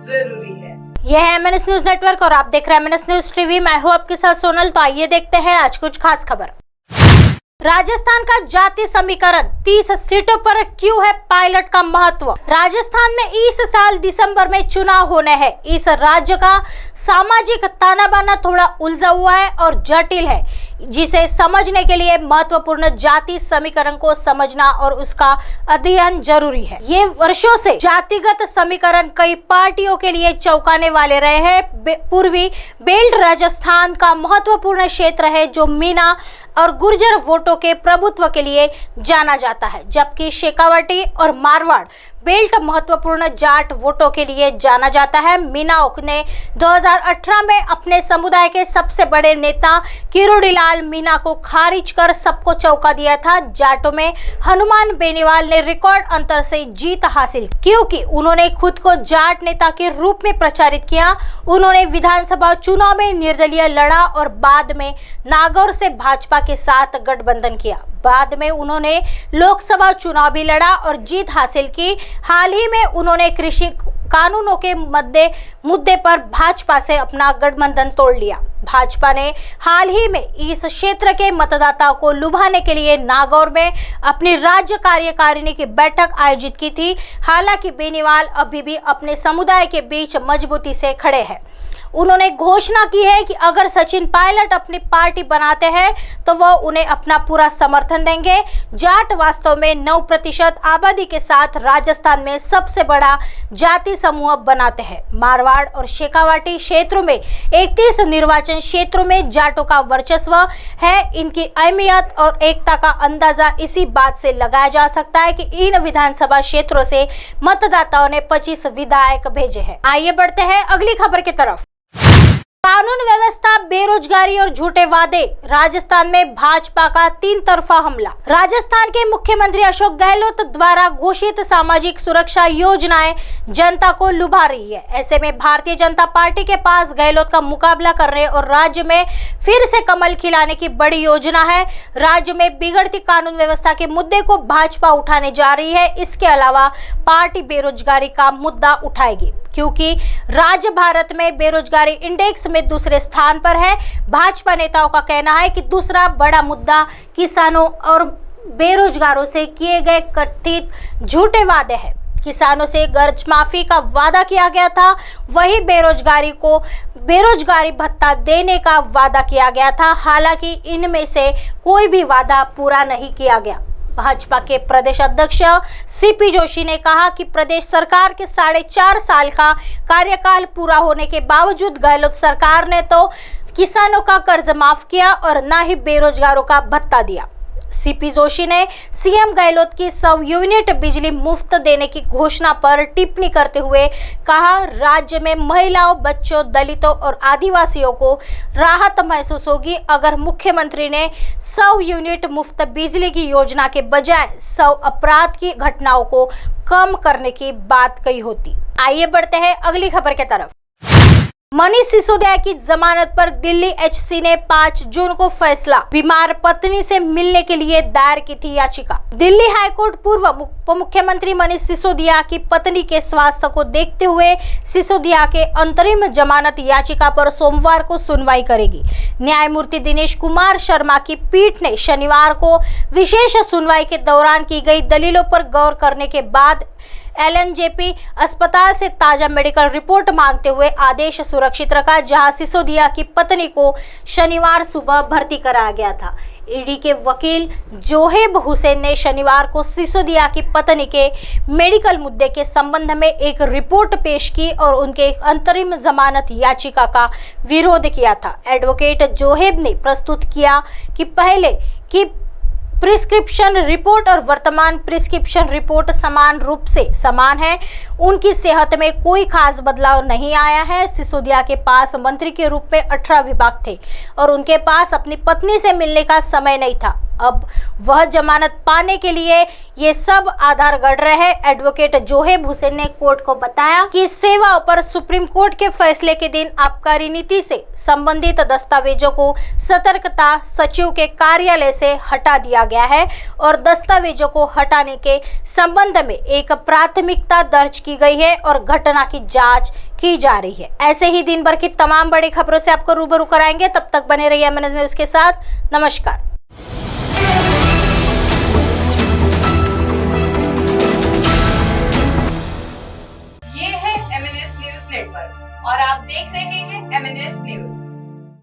जरूरी है। यह है MNS न्यूज नेटवर्क और आप देख रहे हैं MNS न्यूज टीवी। मैं हूं आपके साथ सोनल। तो आइए देखते हैं आज कुछ खास खबर। राजस्थान का जाति समीकरण 30 सीटों पर क्यों है पायलट का महत्व। राजस्थान में इस साल दिसंबर में चुनाव होने हैं। इस राज्य का सामाजिक ताना बाना थोड़ा उलझा हुआ है और जटिल है, जिसे समझने के लिए महत्वपूर्ण जाति समीकरण को समझना और उसका अध्ययन जरूरी है। ये वर्षों से जातिगत समीकरण कई पार्टियों के लिए चौंकाने वाले रहे हैं। पूर्वी बेल्ट राजस्थान का महत्वपूर्ण क्षेत्र है, जो मीना और गुर्जर वोटों के प्रभुत्व के लिए जाना जाता है, जबकि शेखावटी और मारवाड़ बेल्ट महत्वपूर्ण जाट वोटों के लिए जाना जाता है। मीनाओं ने 2018 में अपने समुदाय के सबसे बड़े नेता किरोड़ीलाल मीना को खारिज कर सबको चौंका दिया था। जाटों में हनुमान बेनीवाल ने रिकॉर्ड अंतर से जीत हासिल, क्योंकि उन्होंने खुद को जाट नेता के रूप में प्रचारित किया। उन्होंने विधानसभा चुनाव में निर्दलीय लड़ा और बाद में नागौर से भाजपा के साथ गठबंधन किया। बाद में उन्होंने लोकसभा चुनाव भी लड़ा और जीत हासिल की। हाल ही में उन्होंने कृषि कानूनों के मुद्दे पर भाजपा से अपना गठबंधन तोड़ लिया। भाजपा ने हाल ही में इस क्षेत्र के मतदाताओं को लुभाने के लिए नागौर में अपनी राज्य कार्यकारिणी की बैठक आयोजित की थी। हालांकि बेनीवाल अभी भी अपने समुदाय के बीच मजबूती से खड़े हैं। उन्होंने घोषणा की है कि अगर सचिन पायलट अपनी पार्टी बनाते हैं तो वह उन्हें अपना पूरा समर्थन देंगे। जाट वास्तव में 9% आबादी के साथ राजस्थान में सबसे बड़ा जाति समूह बनाते हैं। मारवाड़ और शेखावाटी क्षेत्रों में 31 निर्वाचन क्षेत्रों में जाटों का वर्चस्व है। इनकी अहमियत और एकता का अंदाजा इसी बात से लगाया जा सकता है कि इन विधानसभा क्षेत्रों से मतदाताओं ने 25 विधायक भेजे हैं। आइए बढ़ते हैं अगली खबर की तरफ। कानून व्यवस्था, बेरोजगारी और झूठे वादे, राजस्थान में भाजपा का 3 तरफा हमला। राजस्थान के मुख्यमंत्री अशोक गहलोत द्वारा घोषित सामाजिक सुरक्षा योजनाएं जनता को लुभा रही है। ऐसे में भारतीय जनता पार्टी के पास गहलोत का मुकाबला करने और राज्य में फिर से कमल खिलाने की बड़ी योजना है। राज्य में बिगड़ती कानून व्यवस्था के मुद्दे को भाजपा उठाने जा रही है। इसके अलावा पार्टी बेरोजगारी का मुद्दा उठाएगी, क्योंकि राज्य भारत में बेरोजगारी इंडेक्स में दूसरे स्थान पर है। भाजपा नेताओं का कहना है कि दूसरा बड़ा मुद्दा किसानों और बेरोजगारों से किए गए कथित झूठे वादे हैं। किसानों से कर्ज माफी का वादा किया गया था, वही बेरोजगारी को बेरोजगारी भत्ता देने का वादा किया गया था। हालांकि इनमें से कोई भी वादा पूरा नहीं किया गया। भाजपा के प्रदेश अध्यक्ष सीपी जोशी ने कहा कि प्रदेश सरकार के 4.5 साल का कार्यकाल पूरा होने के बावजूद गहलोत सरकार ने तो किसानों का कर्ज माफ किया और न ही बेरोजगारों का भत्ता दिया। सीपी जोशी ने सीएम गहलोत की 100 यूनिट बिजली मुफ्त देने की घोषणा पर टिप्पणी करते हुए कहा, राज्य में महिलाओं, बच्चों, दलितों और आदिवासियों को राहत महसूस होगी अगर मुख्यमंत्री ने 100 यूनिट मुफ्त बिजली की योजना के बजाय 100 अपराध की घटनाओं को कम करने की बात कही होती। आइए बढ़ते हैं अगली खबर की तरफ। मनीष सिसोदिया की जमानत पर दिल्ली एचसी ने 5 जून को फैसला। बीमार पत्नी से मिलने के लिए दायर की थी याचिका। दिल्ली हाईकोर्ट पूर्व उप मुख्यमंत्री मनीष सिसोदिया की पत्नी के स्वास्थ्य को देखते हुए सिसोदिया के अंतरिम जमानत याचिका पर सोमवार को सुनवाई करेगी। न्यायमूर्ति दिनेश कुमार शर्मा की पीठ ने शनिवार को विशेष सुनवाई के दौरान की गई दलीलों पर गौर करने के बाद एलएनजेपी अस्पताल से ताजा मेडिकल रिपोर्ट मांगते हुए आदेश सुरक्षित रखा, जहां सिसोदिया की पत्नी को शनिवार सुबह भर्ती कराया गया था। ईडी के वकील जोहेब हुसैन ने शनिवार को सिसोदिया की पत्नी के मेडिकल मुद्दे के संबंध में एक रिपोर्ट पेश की और उनके अंतरिम जमानत याचिका का विरोध किया था। एडवोकेट जोहेब ने प्रस्तुत किया कि पहले की प्रिस्क्रिप्शन रिपोर्ट और वर्तमान प्रिस्क्रिप्शन रिपोर्ट समान रूप से समान है। उनकी सेहत में कोई खास बदलाव नहीं आया है। सिसोदिया के पास मंत्री के रूप में 18 विभाग थे और उनके पास अपनी पत्नी से मिलने का समय नहीं था। अब वह जमानत पाने के लिए ये सब आधार गढ़ रहे हैं। एडवोकेट जोहेब हुसैन ने कोर्ट को बताया कि सेवाओं पर सुप्रीम कोर्ट के फैसले के दिन आबकारी नीति से संबंधित दस्तावेजों को सतर्कता सचिव के कार्यालय से हटा दिया गया है और दस्तावेजों को हटाने के संबंध में एक प्राथमिकता दर्ज की गई है और घटना की जांच की जा रही है। ऐसे ही दिन भर की तमाम बड़ी खबरों से आपको रूबरू कराएंगे। तब तक बने रहिए एमएनएस न्यूज के साथ। नमस्कार। ये है एमएनएस न्यूज नेटवर्क और आप देख रहे हैं एमएनएस न्यूज।